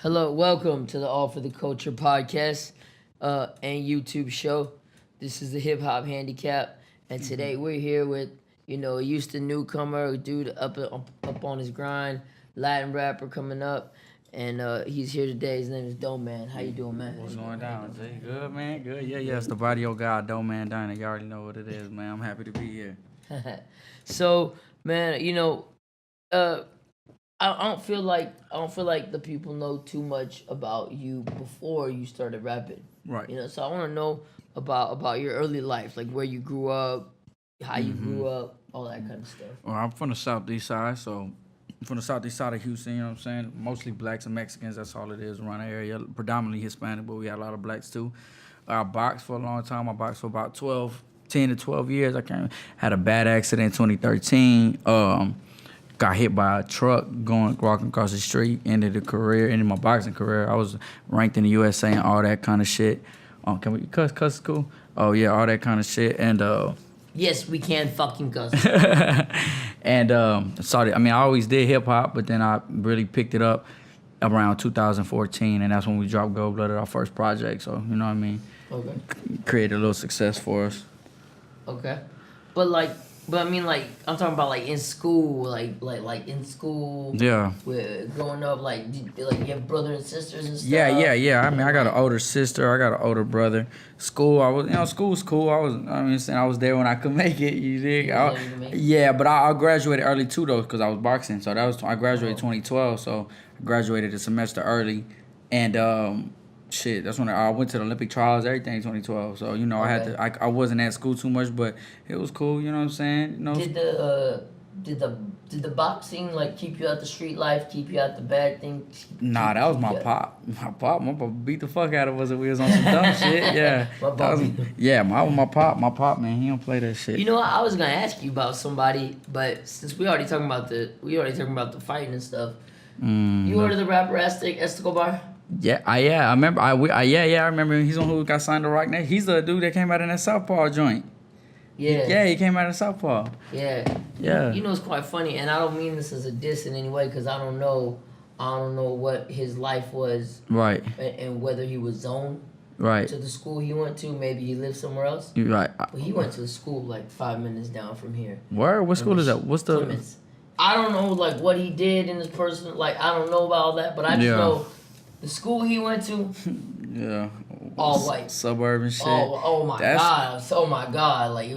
Hello, welcome to the All for the Culture podcast and YouTube show. This is the Hip Hop Handicap, and today we're here with a Houston newcomer, a dude up on his grind, Latin rapper coming up, and he's here today. His name is Doeman. How you doing, man? What's going down, Jay? Good, man. Good. Yeah. It's the barrio guy, Doeman DYNA. You already know what it is, man. I'm happy to be here. So, man, I don't feel like the people know too much about you before you started rapping. Right. So I want to know about your early life, like where you grew up, how you grew up, all that kind of stuff. Well, I'm from the southeast side, so I'm from the southeast side of Houston, you know what I'm saying? Mostly blacks and Mexicans, that's all it is around the area. Predominantly Hispanic, but we had a lot of blacks too. I boxed for a long time. I boxed for about 10 to 12 years. Had a bad accident in 2013. Got hit by a truck walking across the street. Ended my boxing career. I was ranked in the USA and all that kind of shit. Can we cuss cool? Oh yeah, all that kind of shit. And yes, we can fucking cuss. and I always did hip hop, but then I really picked it up around 2014, and that's when we dropped Gold Blooded, our first project. So you know what I mean. Okay. Created a little success for us. Okay, but I mean, I'm talking about in school, like in school. Yeah. With growing up, you have brothers and sisters and stuff. Yeah. I mean, I got an older sister. I got an older brother. School, school's cool. I was there when I could make it. You dig? Yeah, but I graduated early too though, because I was boxing. So I graduated 2012. So I graduated a semester early, and that's when I went to the Olympic trials, everything in 2012. So, okay. I wasn't at school too much, but it was cool, you know what I'm saying? Did the boxing keep you out the street life, keep you out the bad thing? Nah, that was my pop. My pop beat the fuck out of us if we was on some dumb shit. Yeah. My pop, man, he don't play that shit. I was gonna ask you about somebody, but since we already talking about the fighting and stuff, you heard of the rapper Escobar? Yeah, I remember. I remember him. He's on who got signed to Rock Nation. He's the dude that came out in that Southpaw joint. Yeah, he came out of Southpaw. Yeah. It's quite funny, and I don't mean this as a diss in any way, because I don't know what his life was, right, and whether he was zoned, right, to the school he went to. Maybe he lived somewhere else. You're right. But he went to a school 5 minutes down from here. Where? What school is that? What's the? Plymouth. I don't know what he did in his personal. I don't know about all that, but I just know. The school he went to, yeah, all white, suburban shit. Oh my god!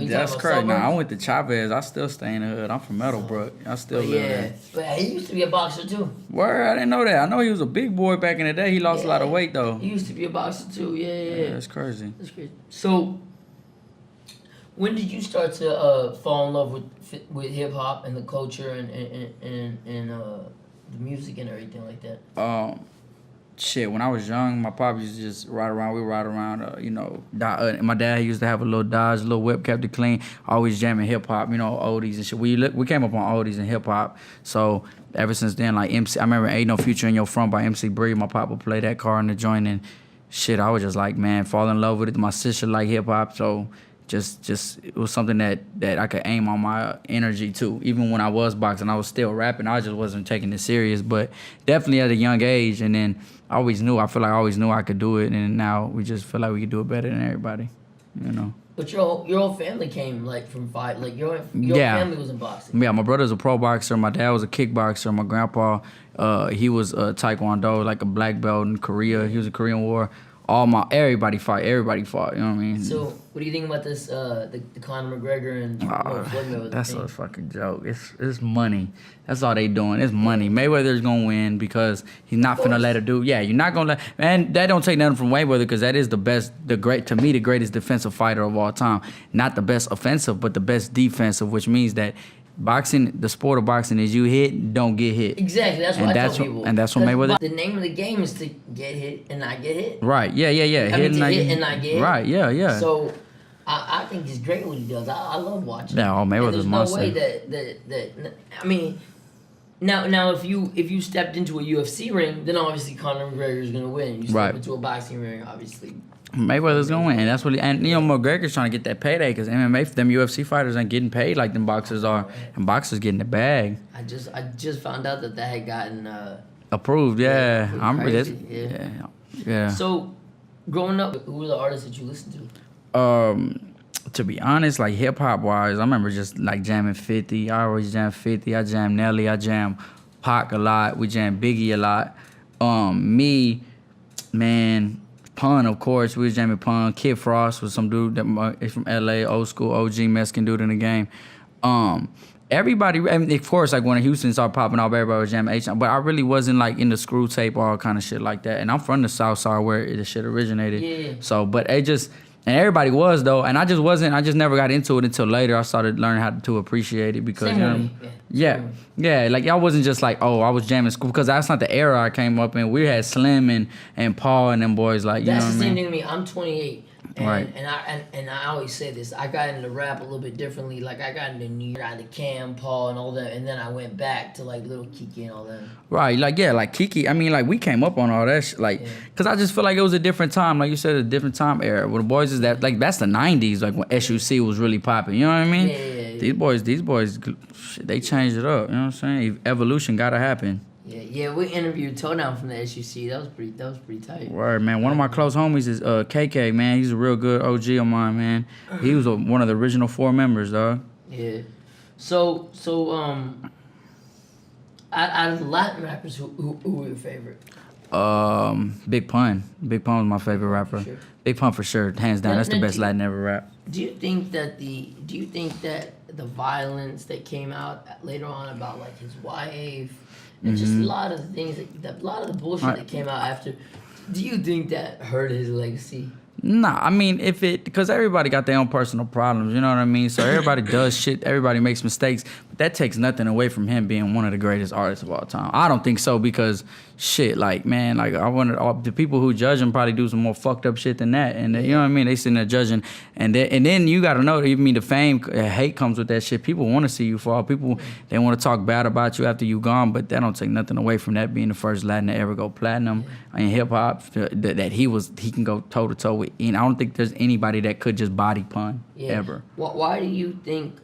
That's crazy. Nah, I went to Chavez. I still stay in the hood. I'm from Meadowbrook. I still live there. But he used to be a boxer too. Word, I didn't know that. I know he was a big boy back in the day. He lost a lot of weight though. He used to be a boxer too. Yeah. That's crazy. So, when did you start to fall in love with hip hop and the culture and the music and everything like that? Shit, when I was young, my pop used to just ride around. We ride around, my dad used to have a little Dodge, a little whip, kept it clean, always jamming hip hop, oldies and shit. We came up on oldies and hip hop. So ever since then, MC, I remember Ain't No Future in Your Front by MC Bree. My pop would play that car in the joint, and shit, I was just fall in love with it. My sister liked hip hop, so just it was something that I could aim on my energy to. Even when I was boxing, I was still rapping. I just wasn't taking it serious, but definitely at a young age. And then I feel like I always knew I could do it, and now we just feel like we could do it better than everybody, But your whole family came from fight. Your family was in boxing. Yeah, my brother's a pro boxer. My dad was a kickboxer. My grandpa, he was a taekwondo, a black belt in Korea. He was a Korean War. Everybody fought, you know what I mean? So, what do you think about this, the Conor McGregor and Floyd Mayweather That's thing? a fucking joke. It's money. That's all they doing. It's money. Mayweather's gonna win because he's not finna let it do. Yeah, you're not gonna let, man, that don't take nothing from Mayweather, because that is the greatest defensive fighter of all time. Not the best offensive, but the best defensive, which means that boxing, the sport of boxing, is you hit, don't get hit. Exactly, that's what I tell people. And that's what Mayweather. The name of the game is to get hit and not get hit. Right, yeah. Hit and not get hit. Right, yeah. So, I think it's great what he does. I love watching. Yeah, Mayweather's monster. There's no way that I mean, now if you stepped into a UFC ring, then obviously Conor McGregor is gonna win. You step into a boxing ring, obviously Mayweather's gonna win, and that's what. McGregor's trying to get that payday, because MMA, them UFC fighters ain't getting paid like them boxers are, and boxers getting the bag. I just found out that had gotten Approved, yeah. Yeah, I'm crazy, yeah. So, growing up, who were the artists that you listened to? To be honest, like hip hop wise, I remember just like jamming 50. I always jam 50. I jam Nelly. I jam Pac a lot. We jam Biggie a lot. Me, man, Pun, of course. We was jamming Pun. Kid Frost was some dude that is from LA, old school OG Mexican dude in the game. Everybody, I mean, of course, like when Houston started popping off, everybody was jamming H. But I really wasn't like in the screw tape or all kind of shit like that. And I'm from the South Side where the shit originated. Yeah. So, but it just, and everybody was though, and I just never got into it until later. I started learning how to appreciate it because Same you with know, me. yeah, like I wasn't just like, oh, I was jamming school because that's not the era I came up in. We had Slim and Paul and them boys like, you That's know the what I same mean? thing to me. I'm 28. And, Right. and I always say this. I got into rap a little bit differently. Like I got into New York, I got into Cam, Paul, and all that, and then I went back to like Little Kiki and all that. Right, like yeah, like Kiki. I mean, like we came up on all that shit, like, cause I just feel like it was a different time, like you said, a different time era. When the boys is that, like that's the '90s, like when SUC was really popping. You know what I mean? Yeah. These boys, shit, they changed it up. You know what I'm saying? Evolution gotta happen. Yeah. We interviewed Down from the SUC. That was pretty tight. Word, man. One of my close homies is KK, man. He's a real good OG of mine, man. He was one of the original 4 members, dog. Yeah. So out of the Latin rappers, who were your favorite? Big Pun. Big Pun was my favorite rapper. Sure. Big Pun for sure, hands down. That's the best Latin ever rap. Do you think that the violence that came out later on about like his wife and just a lot of the things a lot of the bullshit that came out after, do you think that hurt his legacy? Nah, I mean, because everybody got their own personal problems, you know what I mean? So everybody does shit, everybody makes mistakes, but that takes nothing away from him being one of the greatest artists of all time. I don't think so because, shit, like, man, like, I wonder, the people who judge him probably do some more fucked up shit than that, and you know what I mean? They sitting there judging, and then you gotta know, even the fame, hate comes with that shit. People want to see you fall. People, they want to talk bad about you after you gone, but that don't take nothing away from that being the first Latin to ever go platinum in hip-hop, that he can go toe-to-toe with. And I don't think there's anybody that could just body Pun ever. Why do you think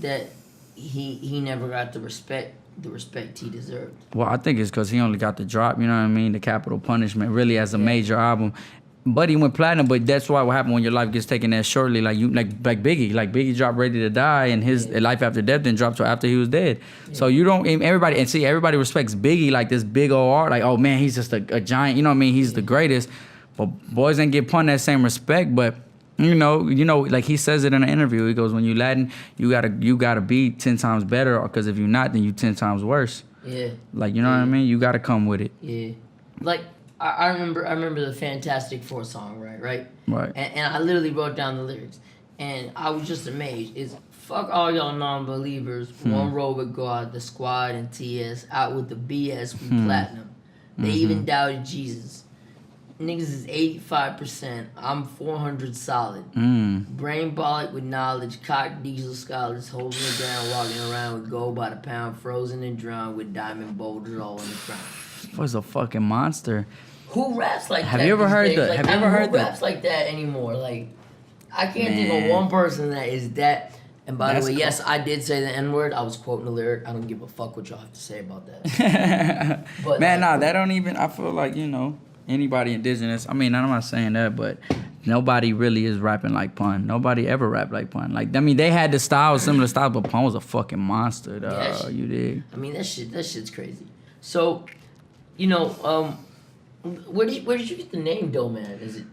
that he never got the respect he deserved? Well, I think it's because he only got the drop, you know what I mean? The Capital Punishment, really as a major album. But he went platinum, but that's why what happened when your life gets taken that shortly, like Biggie. Like Biggie dropped Ready to Die, and his Life After Death didn't drop till after he was dead. So you don't, everybody respects Biggie like this big old art, like, oh man, he's just a giant, you know what I mean? He's the greatest. But boys ain't get Pun that same respect, but you know, like he says it in an interview. He goes, when you Latin, you gotta be 10 times better, because if you're not, then you 10 times worse. Yeah. Like, you know what I mean? You gotta come with it. Yeah. Like I remember the Fantastic Four song, right? Right. And I literally wrote down the lyrics, and I was just amazed. It's fuck all y'all non-believers. One road with God, the squad and TS out with the BS. We platinum. They even doubted Jesus. Niggas is 85%. I'm 400 solid. Brainbolic with knowledge. Cock diesel scholars holding it down, walking around with gold by the pound, frozen and drowned with diamond boulders all in the crown. Was a fucking monster. Who raps like that? Have you ever heard days? that? Like, Have you ever heard who that? raps like that anymore? Like, I can't think of one person that is that. And by the way, yes, I did say the N-word. I was quoting the lyric. I don't give a fuck what y'all have to say about that. But Man, nah, that don't even, I feel like, anybody indigenous, I mean, I'm not saying that, but nobody really is rapping like Pun. Nobody ever rapped like Pun. Like, I mean, they had the style, similar style, but Pun was a fucking monster, dog. Yeah, you dig? I mean, that shit's crazy. So, where did you get the name Doeman? Is it?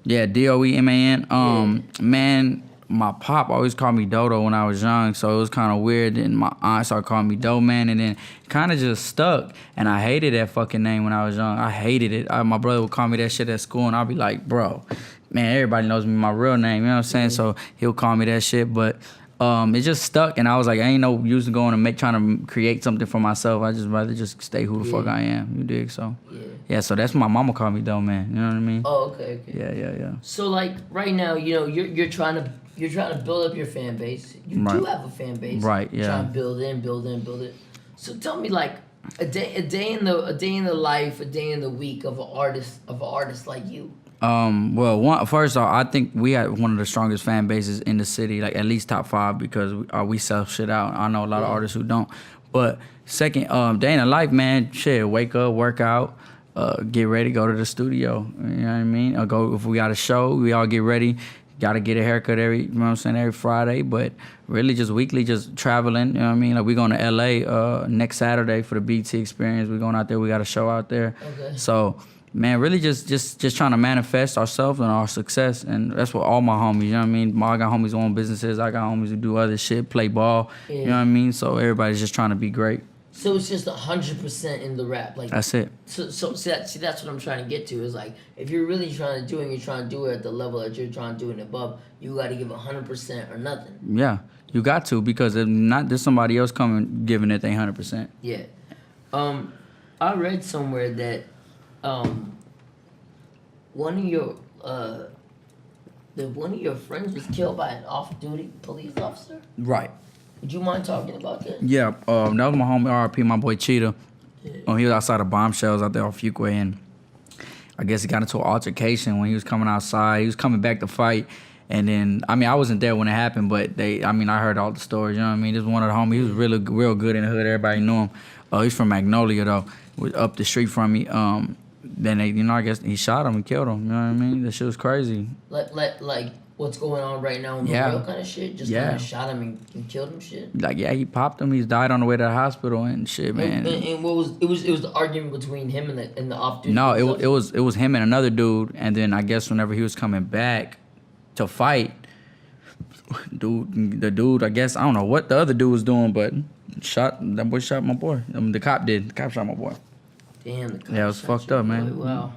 Yeah, Doeman. Man, my pop always called me Dodo when I was young, so it was kind of weird. And my aunt started calling me Doeman, and then kind of just stuck. And I hated that fucking name when I was young. I hated it. My brother would call me that shit at school, and I'd be like, bro, man, everybody knows me my real name, you know what I'm saying? So he'll call me that shit, but it just stuck, and I was like, I ain't no use in going and trying to create something for myself. I just rather just stay who the fuck I am. You dig? So yeah, so that's my mama called me Doeman. You know what I mean? Oh, okay. Yeah. So like right now, you're trying to build up your fan base. You do have a fan base. Right. Yeah. Trying to build it. So tell me, like, a day in the life, a day in the week of an artist like you. Well, first off, I think we had one of the strongest fan bases in the city, like at least top 5, because we sell shit out. I know a lot of artists who don't. But second, day in the life, man, shit, wake up, work out, get ready, go to the studio. You know what I mean? Or go if we got a show, we all get ready. Got to get a haircut every, you know what I'm saying, every Friday. But really just weekly, just traveling. You know what I mean? Like we going to LA next Saturday for the BT Experience. We going out there. We got a show out there. Okay. So. Man, really just trying to manifest ourselves and our success. And that's what all my homies, you know what I mean? I got homies who own businesses. I got homies who do other shit, play ball. Yeah. You know what I mean? So everybody's just trying to be great. So it's just 100% in the rap. Like That's it. So that's what I'm trying to get to is like, if you're really trying to do it and you're trying to do it at the level that you're trying to do it above, you got to give 100% or nothing. Yeah, you got to, because if not, there's somebody else coming giving it their 100%. Yeah. I read somewhere that one of your friends was killed by an off-duty police officer. Right. Would you mind talking about that? Yeah, that was my homie RP, my boy Cheetah. Yeah. He was outside of bombshells out there on Fuquay, and I guess he got into an altercation when he was coming outside. He was coming back to fight. And then, I mean, I wasn't there when it happened, but I heard all the stories, you know what I mean? This was one of the homies. He was really real good in the hood. Everybody knew him. He's from Magnolia, though, up the street from me. Then they, I guess he shot him and killed him. You know what I mean? That shit was crazy. Like what's going on right now in the real kind of shit? Just kind of shot him and killed him shit? Like, yeah, he popped him. He's died on the way to the hospital and shit, man. And what was it was the argument between him and the off-duty? No, it was him and another dude. And then I guess whenever he was coming back to fight, the dude, I guess, I don't know what the other dude was doing, but that boy shot my boy. The cop did. The cop shot my boy. Damn, the cop it was fucked up, man. Wow.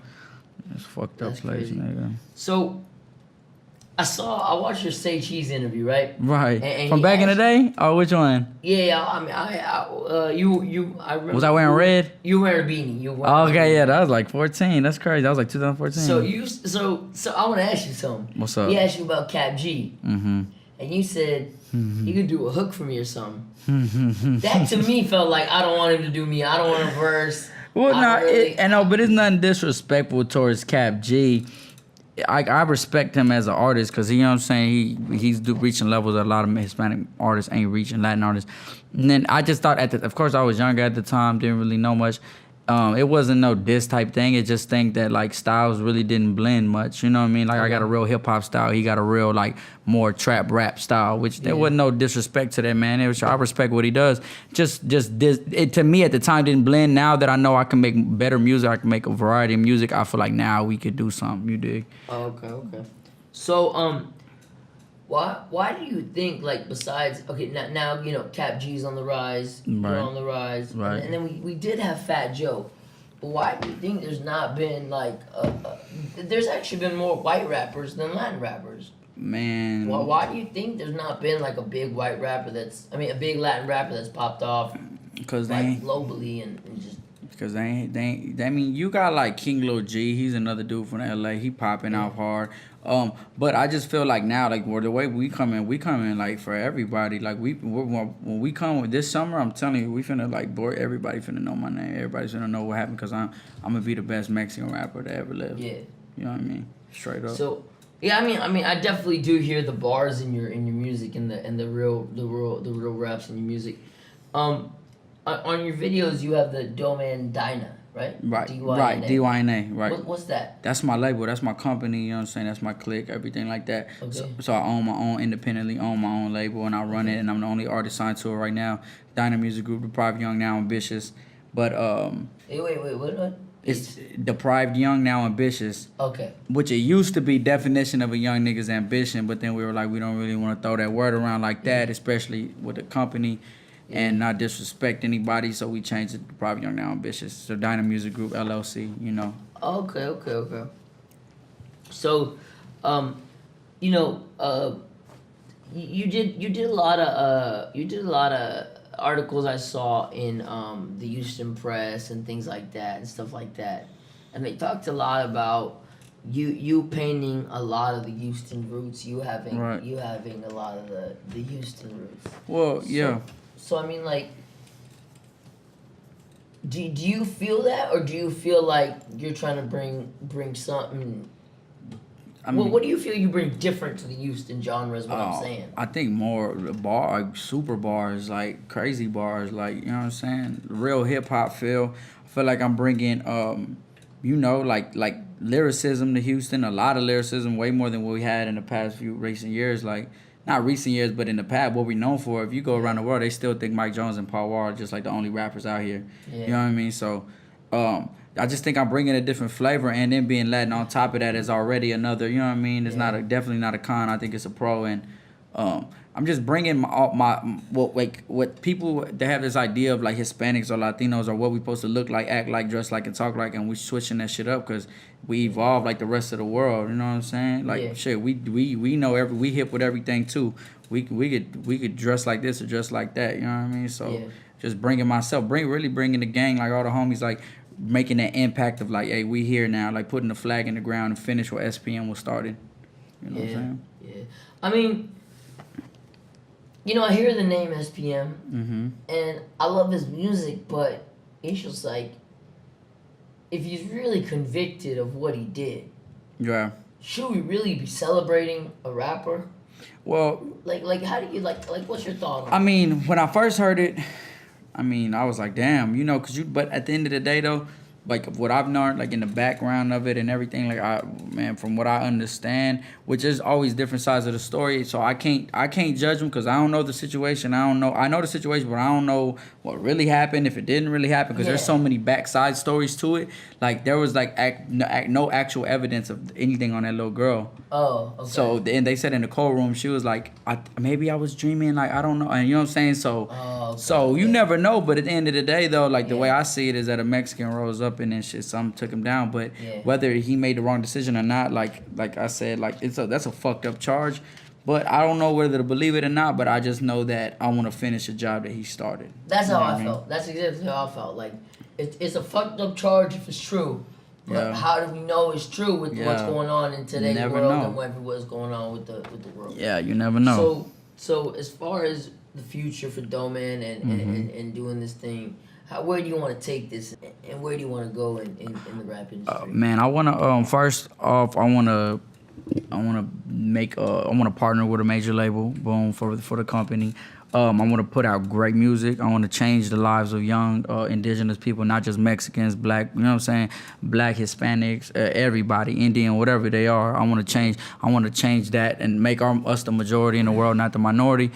It's fucked up That's place, crazy. nigga. So, I watched your Say Cheese interview, right? Right. And From back in the day? Oh, which one? Yeah. I mean, I remember. Was I wearing red? You were wearing a beanie. You were. Oh, okay, yeah, that was like 14. That's crazy. That was like 2014. So I want to ask you something. What's up? He asked you about Cap G. Mm-hmm. And you said you could do a hook for me or something. That to me felt like I don't want him to do me. I don't want a verse. Well, but it's nothing disrespectful towards Cap G. I respect him as an artist because you know what I'm saying, he's reaching levels that a lot of Hispanic artists ain't reaching, Latin artists. And then I just thought of course I was younger at the time, didn't really know much. It wasn't no diss type thing. It just think that like styles really didn't blend much. You know what I mean? Like I got a real hip hop style. He got a real like more trap rap style, which there wasn't no disrespect to that, man. I respect what he does. It to me at the time didn't blend. Now that I know I can make better music, I can make a variety of music. I feel like now we could do something. You dig? Okay. So why do you think like besides now Cap G's on the rise, you're on the rise, right? And then we did have Fat Joe. But why do you think there's not been like there's actually been more white rappers than Latin rappers? Man, why do you think there's not been like a big white rapper a big Latin rapper that's popped off? Because they like globally and just. Because they ain't. I mean, you got like King Lil G. He's another dude from LA. He popping off hard. But I just feel like now, like the way we come in like for everybody. Like when we come with this summer, I'm telling you, we finna like boy, everybody finna know my name. Everybody's finna know what happened because I'm gonna be the best Mexican rapper to ever live. Yeah. You know what I mean? Straight up. So. Yeah, I mean, I definitely do hear the bars in your music and the real raps in your music. On your videos, you have the Doeman DYNA, right? Right, DYNA. DYNA, right. What's that? That's my label. That's my company. You know what I'm saying? That's my clique, everything like that. Okay. So I own my own, independently own my own label, and I run it, and I'm the only artist signed to it right now. DYNA Music Group, Deprived Young, Now Ambitious. But, Hey, wait, what? It's Deprived Young, Now Ambitious. Okay. Which it used to be definition of a young nigga's ambition, but then we were like, we don't really want to throw that word around like that, especially with a company. And not disrespect anybody, so we changed it to Deprived Young Now Ambitious. So DYNA Music Group LLC, you know. Okay. So, you did a lot of articles I saw in the Houston Press and things like that and stuff like that, and they talked a lot about you painting a lot of the Houston roots. You having a lot of the Houston roots. Well, yeah. So I mean, like, do you feel that, or do you feel like you're trying to bring something? I mean, what do you feel you bring different to the Houston genre is what I'm saying. I think more like super bars, like crazy bars, like you know what I'm saying, real hip hop feel. I feel like I'm bringing like lyricism to Houston, a lot of lyricism, way more than what we had in the past few recent years. Like not recent years, but in the past, what we known for. If you go around the world, they still think Mike Jones and Paul Wall are just like the only rappers out here. Yeah. You know what I mean? So. I just think I'm bringing a different flavor, and then being Latin on top of that is already another. You know what I mean? It's definitely not a con. I think it's a pro, and I'm just bringing what people they have this idea of like Hispanics or Latinos or what we supposed to look like, act like, dress like, and talk like, and we switching that shit up because we evolve like the rest of the world. You know what I'm saying? Like shit, we know we hip with everything too. We could dress like this or dress like that. You know what I mean? So just bringing myself, really bringing the gang, like all the homies, like. Making that impact of like, hey, we here now, like putting the flag in the ground and finish where SPM was started. You know what I'm saying? Yeah. I mean, I hear the name SPM, and I love his music, but it's just like, if he's really convicted of what he did, should we really be celebrating a rapper? Well, like how do you like what's your thought on I mean, when I first heard it, I was like, damn, but at the end of the day, though, like what I've learned, like in the background of it and everything, like from what I understand, which is always different sides of the story. So I can't judge him because I don't know the situation. I know the situation, but I don't know what really happened, if it didn't really happen, because there's so many backside stories to it. Like there was like no actual evidence of anything on that little girl. Oh, okay. So and they said in the cold room, she was like, maybe I was dreaming, like I don't know, and you know what I'm saying. So, you never know. But at the end of the day, though, like the way I see it is that a Mexican rose up and then shit, some took him down. But whether he made the wrong decision or not, like I said, like that's a fucked up charge. But I don't know whether to believe it or not. But I just know that I want to finish a job that he started. That's how I felt. That's exactly how I felt. Like it's a fucked up charge if it's true. But how do we know it's true with what's going on in today's world and what's going on with the world? Yeah, you never know. So as far as the future for Doeman and doing this thing, where do you want to take this and where do you want to go in the rap industry? Man, I want to first off, I want to partner with a major label, boom, for the company. I want to put out great music. I want to change the lives of young indigenous people, not just Mexicans, black, you know what I'm saying, black, Hispanics, everybody, Indian, whatever they are. I want to change that and make us the majority in the world, not the minority.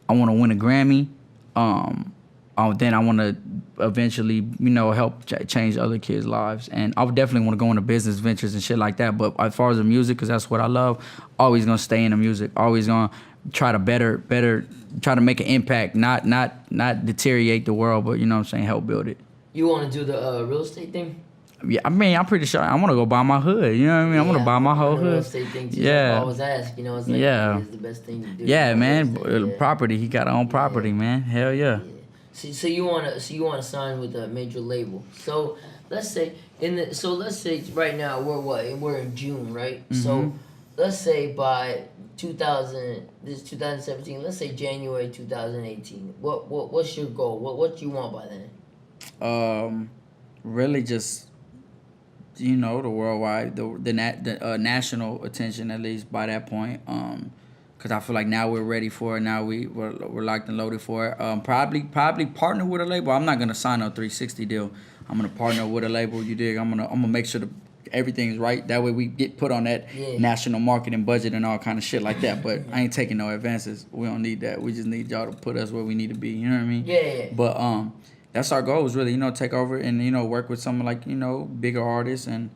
I want to win a Grammy. Then I want to eventually, help change other kids' lives. And I would definitely want to go into business ventures and shit like that. But as far as the music, because that's what I love, always going to stay in the music. Always going to try to try to make an impact, not deteriorate the world, but, help build it. You want to do the real estate thing? Yeah, I'm pretty sure I want to go buy my hood. You know what I mean? I want to buy my whole hood. Real estate thing too. Yeah. I always ask. It's like it's the best thing to do. Yeah, man. Property. He got own property, man. Hell yeah. So you wanna sign with a major label. So let's say right now we're in June, right? Mm-hmm. So let's say by 2017. Let's say January 2018. What's your goal? What do you want by then? Really just the worldwide, the national attention at least by that point. Because I feel like now we're ready for it. Now we're locked and loaded for it. Probably partner with a label. I'm not gonna sign a 360 deal. I'm gonna partner with a label. You dig? I'm gonna make sure everything's right. That way we get put on that national marketing budget and all kind of shit like that. But I ain't taking no advances. We don't need that. We just need y'all to put us where we need to be. You know what I mean? Yeah. But that's our goal is really take over and work with some like bigger artists and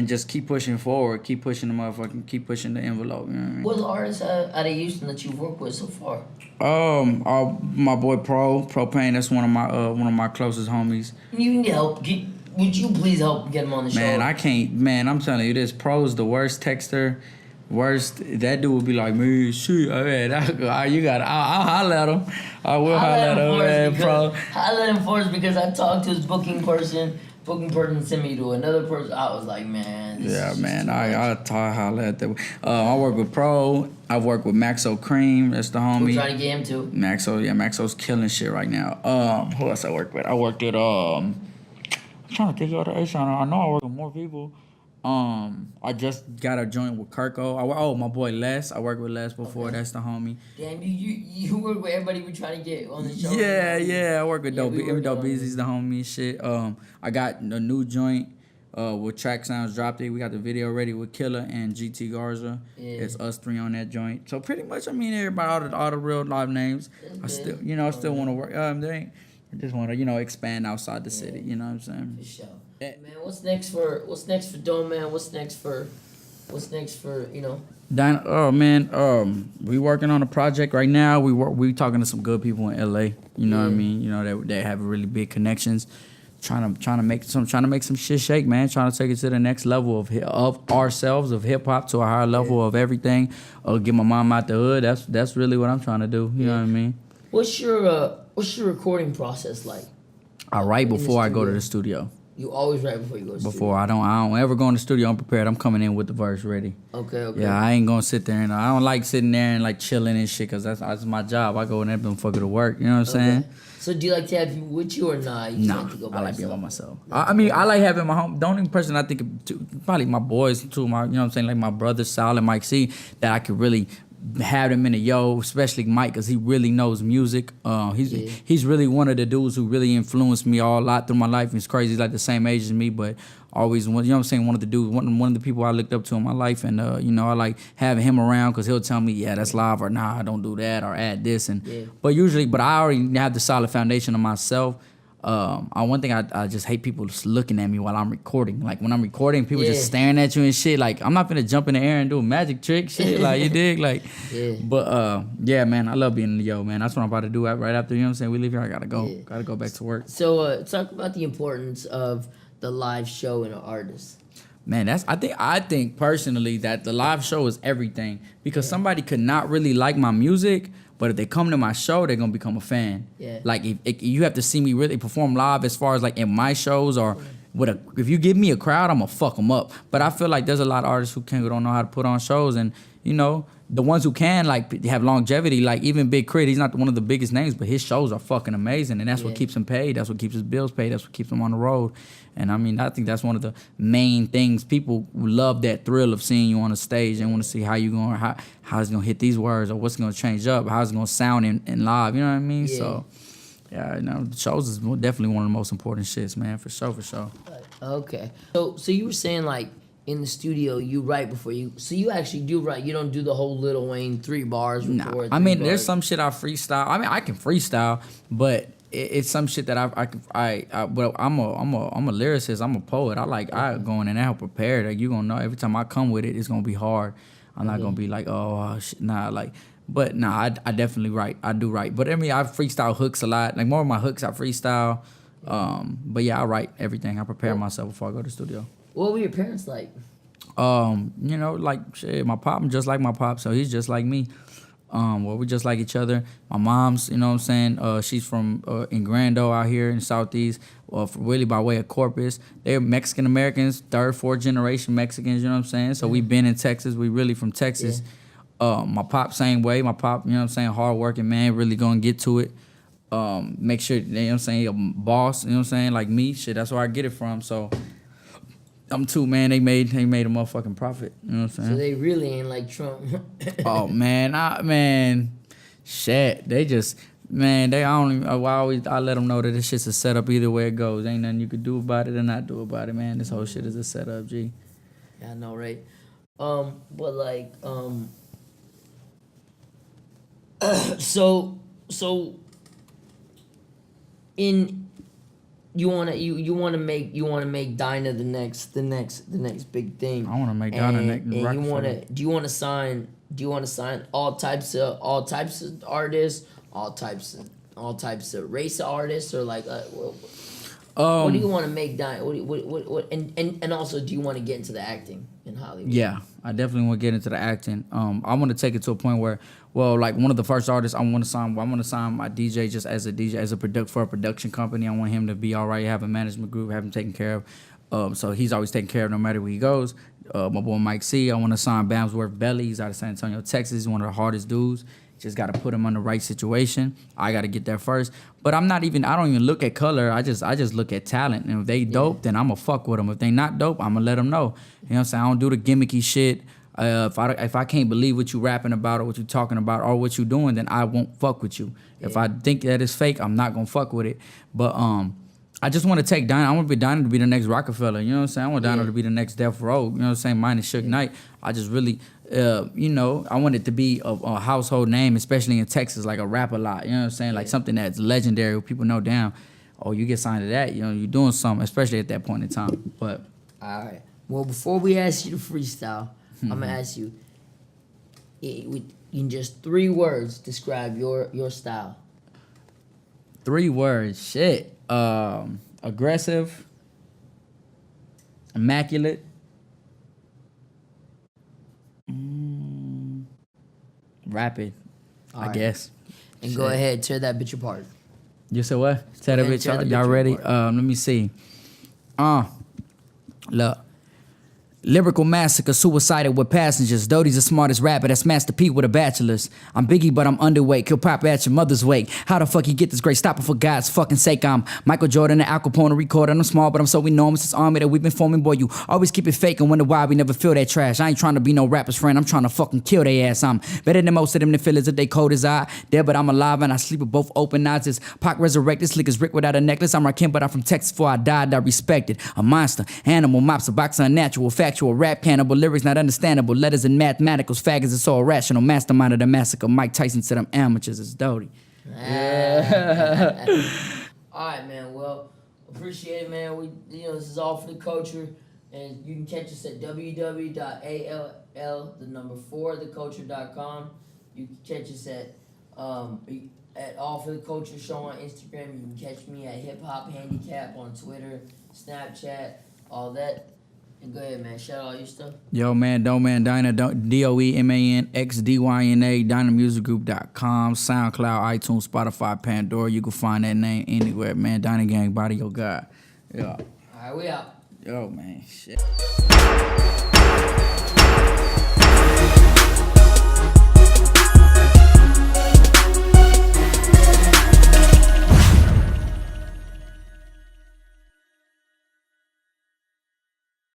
just keep pushing forward, keep pushing the motherfucking, keep pushing the envelope. You know what I mean? What artists out of Houston that you've worked with so far? My boy Propane. That's one of my closest homies. You need help. Would you please help get him on the show? Man, I can't. Man, I'm telling you, this Pro's the worst texter. That dude would be like, man, shit, man, I'll holler at him. I will holler at him, man, Pro. Holler at him first because I talked to his booking person sent me to another person. I was like, man. I'll holler at them. I work with Pro. I've worked with Maxo Cream. That's the homie. We're trying to get him too. Maxo's killing shit right now. Who else I worked with? I worked at I'm trying to think of the H on. I know I work with more people. I just got a joint with Kirko. My boy Les. I worked with Les before. Okay. That's the homie. Damn, you work with everybody we trying to get on the show. Yeah. I work with Dope Beezy's the homie. Shit. I got a new joint. With Track Sounds dropped it. We got the video ready with Killer and GT Garza. Yeah. It's us three on that joint. So pretty much, I mean, everybody, all the real live names. I still, want to work. I just want to, expand outside the city. You know what I'm saying? For sure. Man, what's next for Doeman? What's next for Dyna, oh man, we working on a project right now. We talking to some good people in LA. You know what I mean? That have really big connections. Trying to make some shit shake, man. Trying to take it to the next level of ourselves, of hip hop, to a higher level of everything. Get my mom out the hood. That's really what I'm trying to do. You know what I mean? What's your recording process like? I write before I go to the studio. You always write before you go to the studio? I don't ever go in the studio unprepared. I'm coming in with the verse ready. Okay. Yeah, I ain't gonna sit there and I don't like sitting there and like chilling and shit, cause that's my job. I go in there and fuck it to work. You know what I'm saying? So do you like to have people with you or not? Nah, I like being by myself. I mean, I like having my home. The only person I think of, probably my boys too. You know what I'm saying? Like my brother Sal and Mike C, that I could really have them in the especially Mike, because he really knows music. He's really one of the dudes who really influenced me a lot through my life. He's crazy. He's like the same age as me, but always, one of the dudes, one of the people I looked up to in my life. And, I like having him around because he'll tell me, yeah, that's live, or nah, don't do that, or add this. But I already have the solid foundation of myself. One thing I just hate people just looking at me while I'm recording. Like when I'm recording, people just staring at you and shit. Like I'm not gonna jump in the air and do a magic trick shit. Like you dig? Like, but man, I love being in the man. That's what I'm about to do right after. You know what I'm saying? We leave here. I gotta go. Gotta go back to work. So talk about the importance of the live show in an artist. Man, I think personally that the live show is everything, because somebody could not really like my music, but if they come to my show, they're gonna become a fan. Yeah. Like if you have to see me really perform live, as far as like in my shows, or if you give me a crowd, I'm gonna fuck them up. But I feel like there's a lot of artists who don't know how to put on shows, and the ones who can like have longevity, like even Big Crit, he's not one of the biggest names, but his shows are fucking amazing, and that's what keeps him paid. That's what keeps his bills paid. That's what keeps him on the road. And I mean, I think that's one of the main things. People love that thrill of seeing you on a stage and want to see how you going, how it's gonna hit these words, or what's gonna change up, how it's gonna sound in live. You know what I mean? Yeah. So, the shows is definitely one of the most important shits, man, for sure. Okay. So you were saying like in the studio you write before you. So you actually do write. You don't do the whole Lil Wayne 3 bars. Nah. I mean, there's some shit I freestyle. I mean, I can freestyle, but it's some shit that well, I'm a lyricist. I'm a poet. I go in and out prepared. Like you gonna know every time I come with it, it's gonna be hard. I'm not gonna be like, oh shit, nah, like. But nah, I definitely write. I do write. But I mean, I freestyle hooks a lot. Like more of my hooks, I freestyle. But yeah, I write everything. I prepare myself before I go to the studio. What were your parents like? Like shit, my pop, I'm just like my pop, so he's just like me. We just like each other. My mom's, you know what I'm saying, she's from in Grando out here in the Southeast, really by way of Corpus. They're Mexican Americans, 3rd, 4th generation Mexicans, you know what I'm saying? So we've been in Texas. We really from Texas. My pop, same way. My pop, you know what I'm saying, hardworking man, really gonna get to it. Make sure, you know what I'm saying, a boss, you know what I'm saying, like me. Shit, that's where I get it from. So I'm too, man. They made a motherfucking profit. You know what I'm saying? So they really ain't like Trump. Oh man, shit. They just, man. I let them know that this shit's a setup either way it goes. Ain't nothing you could do about it or not do about it, man. This whole shit is a setup, G. Yeah, I know, right? But like, so in. You wanna make Dyna the next big thing. I wanna make Dyna next. And do you wanna sign all types of artists, all types of race artists, or like what do you want to make Dyna? What and also, do you want to get into the acting in Hollywood? Yeah, I definitely want to get into the acting. I want to take it to a point where, well, like one of the first artists I want to sign my DJ just as a DJ, for a production company. I want him to be all right, have a management group, have him taken care of. So he's always taken care of no matter where he goes. My boy Mike C, I want to sign Bamsworth Belly. He's out of San Antonio, Texas. He's one of the hardest dudes. Just gotta put them on the right situation. I gotta get there first. But I don't even look at color. I just look at talent. And if they dope, then I'ma fuck with them. If they not dope, I'ma let them know. You know what I'm saying? I don't do the gimmicky shit. If I can't believe what you rapping about or what you talking about or what you doing, then I won't fuck with you. Yeah. If I think that it's fake, I'm not gonna fuck with it. But I just want to take Dyna. I want Dyna to be the next Rockefeller. You know what I'm saying? I want Dyna to be the next Death Row. You know what I'm saying? Minus Suge Knight. I just really, you know, I want it to be a household name, especially in Texas, like a rap a lot. You know what I'm saying? Like something that's legendary where people know, damn, oh, you get signed to that. You know, you're doing something, especially at that point in time. But all right. Well, before we ask you to freestyle, I'm gonna ask you in just 3 words describe your style. 3 words, shit. Aggressive, immaculate, rapid, I guess. And go ahead, tear that bitch apart. You said what? Tear that bitch apart. Y'all ready? Let me see. Look. Lyrical massacre, suicided with passengers. Doty's the smartest rapper, that's Master P with a bachelor's. I'm Biggie, but I'm underweight. Kill pop at your mother's wake. How the fuck you get this great stopper for God's fucking sake? I'm Michael Jordan and Al Capone recording. I'm small, but I'm so enormous. This army that we've been forming, boy, you always keep it fake and wonder why we never feel that trash. I ain't trying to be no rapper's friend. I'm trying to fucking kill they ass. I'm better than most of them. The feelings that they cold as I. Dead, but I'm alive and I sleep with both open eyes. This Pac resurrected, slick as Rick without a necklace. I'm Rakim, but I'm from Texas. Before I died, I respected. A monster, animal, mops, a boxer, unnatural, factual, rap cannibal. Lyrics not understandable, letters and mathematicals, faggots it's all irrational, mastermind of the massacre. Mike Tyson said I'm amateurs, it's Doty. Yeah. All right, man. Well, appreciate it, man. This is all for the culture, and you can catch us at www.all4theculture.com. You can catch us at All for the Culture Show on Instagram. You can catch me at Hip Hop Handicap on Twitter, Snapchat, all that. And go ahead, man. Shout out all your stuff. Yo, man, Doeman DYNA, DOEMANXDYNA, DynaMusicGroup.com, SoundCloud, iTunes, Spotify, Pandora. You can find that name anywhere, man. Dyna Gang, body your God. Yeah. All right, we out. Yo, man, shit.